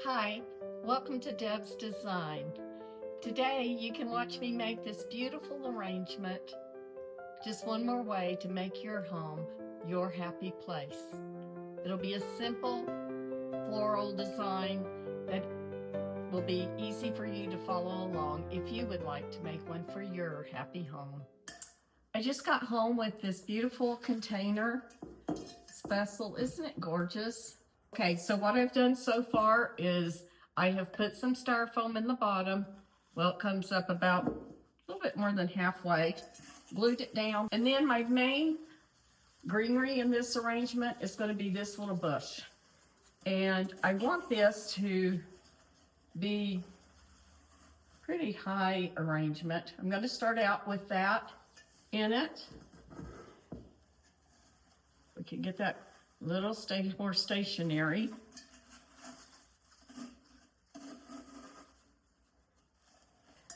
Hi, welcome to Deb's Design. Today you can watch me make this beautiful arrangement, just one more way to make your home your happy place. It'll be a simple floral design that will be easy for you to follow along if you would like to make one for your happy home. I just got home with this beautiful container. This vessel, isn't it gorgeous? Okay, so what I've done so far is I have put some styrofoam in the bottom. Well, it comes up about a little bit more than halfway. Glued it down. And then my main greenery in this arrangement is going to be this little bush. And I want this to be pretty high arrangement. I'm going to start out with that in it. We can get that little more stationary.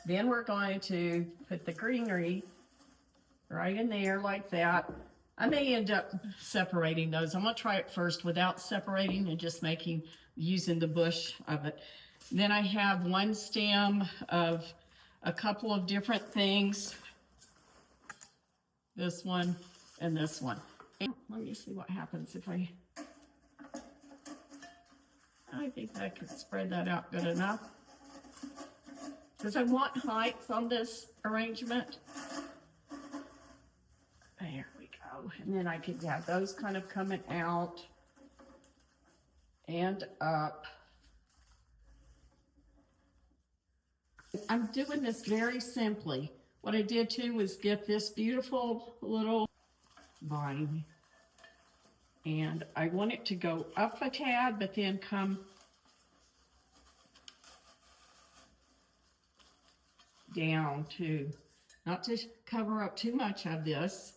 Then we're going to put the greenery right in there like that. I may end up separating those. I'm going to try it first without separating and just using the bush of it. Then I have one stem of a couple of different things. This one and this one. And let me see what happens if I think I can spread that out good enough. Because I want height on this arrangement. There we go. And then I could have those kind of coming out and up. I'm doing this very simply. What I did too was get this beautiful little vine. And I want it to go up a tad, but then come down too. Not to cover up too much of this.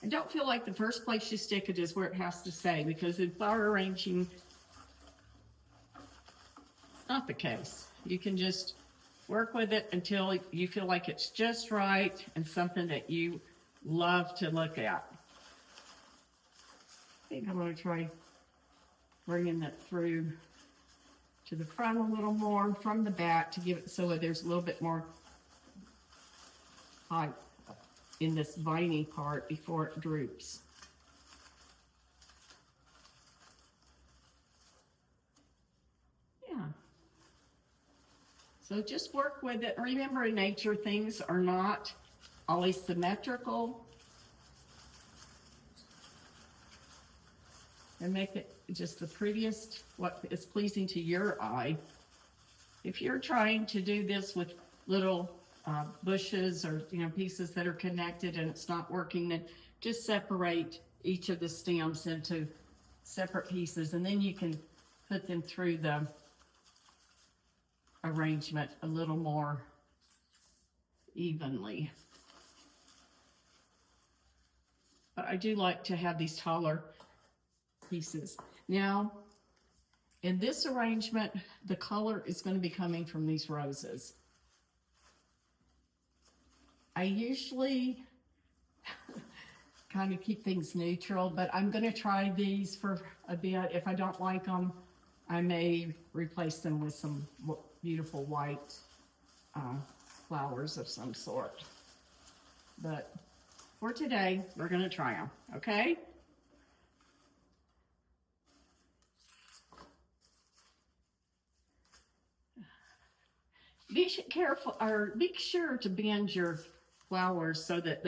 And don't feel like the first place you stick it is where it has to stay, because in flower arranging, it's not the case. You can just work with it until you feel like it's just right and something that you love to look at. I think I'm going to try bringing that through to the front a little more from the back to give it so that there's a little bit more height in this viney part before it droops. Yeah. So just work with it. Remember, in nature, things are not always symmetrical. And make it just the prettiest, what is pleasing to your eye. If you're trying to do this with little bushes or pieces that are connected and it's not working, then just separate each of the stems into separate pieces, and then you can put them through the arrangement a little more evenly. But I do like to have these taller pieces. Now, in this arrangement, the color is going to be coming from these roses. I usually kind of keep things neutral, but I'm going to try these for a bit. If I don't like them, I may replace them with some beautiful white flowers of some sort. But for today, we're going to try them, okay? Be careful, or be sure to bend your flowers so that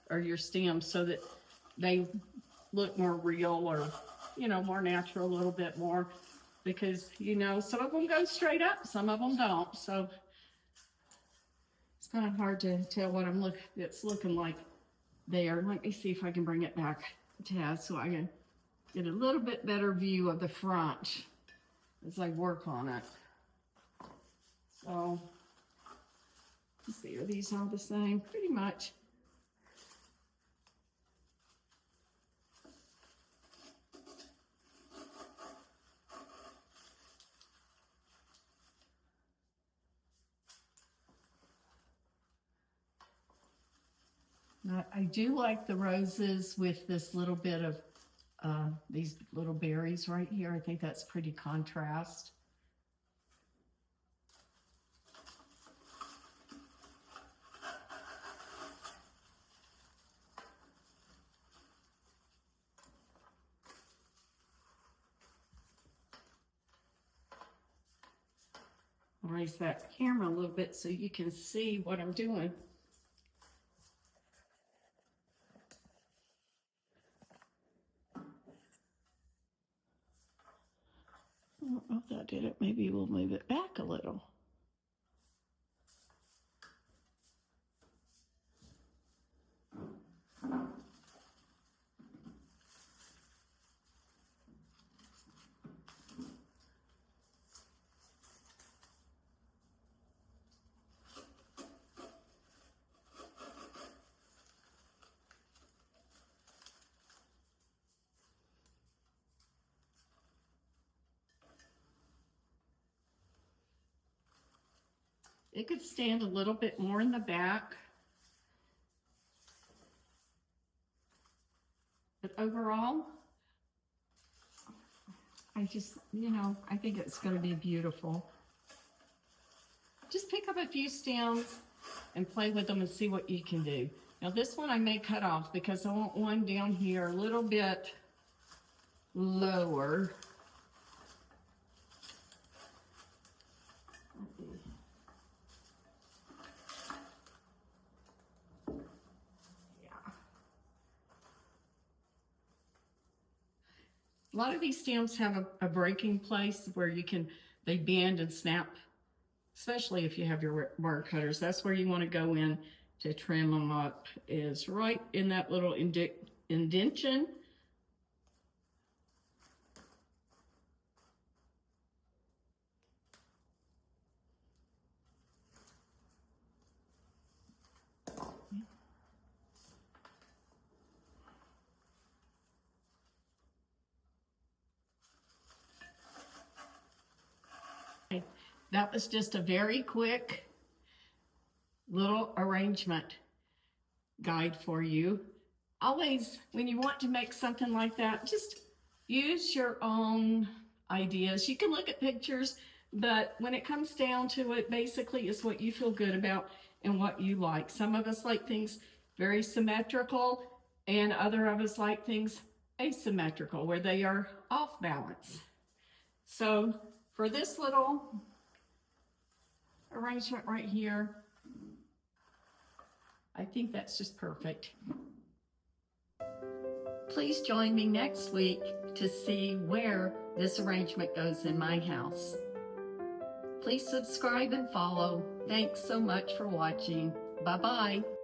or your stems, so that they look more real, or more natural a little bit more, because some of them go straight up, some of them don't. So it's kind of hard to tell what it's looking like there. Let me see if I can bring it back to Taz so I can get a little bit better view of the front as I work on it. So, let's see, are these all the same? Pretty much. I do like the roses with this little bit of these little berries right here. I think that's pretty contrast. I'll raise that camera a little bit so you can see what I'm doing. I don't know if that did it. Maybe we'll move it back a little. It could stand a little bit more in the back. But overall, I just, I think it's going to be beautiful. Just pick up a few stems and play with them and see what you can do. Now this one I may cut off because I want one down here a little bit lower. A lot of these stems have a breaking place where they bend and snap, especially if you have your wire cutters. That's where you want to go in to trim them up, is right in that little indentation. That was just a very quick little arrangement guide for you. Always, when you want to make something like that, just use your own ideas. You can look at pictures, but when it comes down to it, basically it's what you feel good about and what you like. Some of us like things very symmetrical, and other of us like things asymmetrical, where they are off balance. So for this little arrangement right here, I think that's just perfect. Please join me next week to see where this arrangement goes in my house. Please subscribe and follow. Thanks so much for watching. Bye-bye.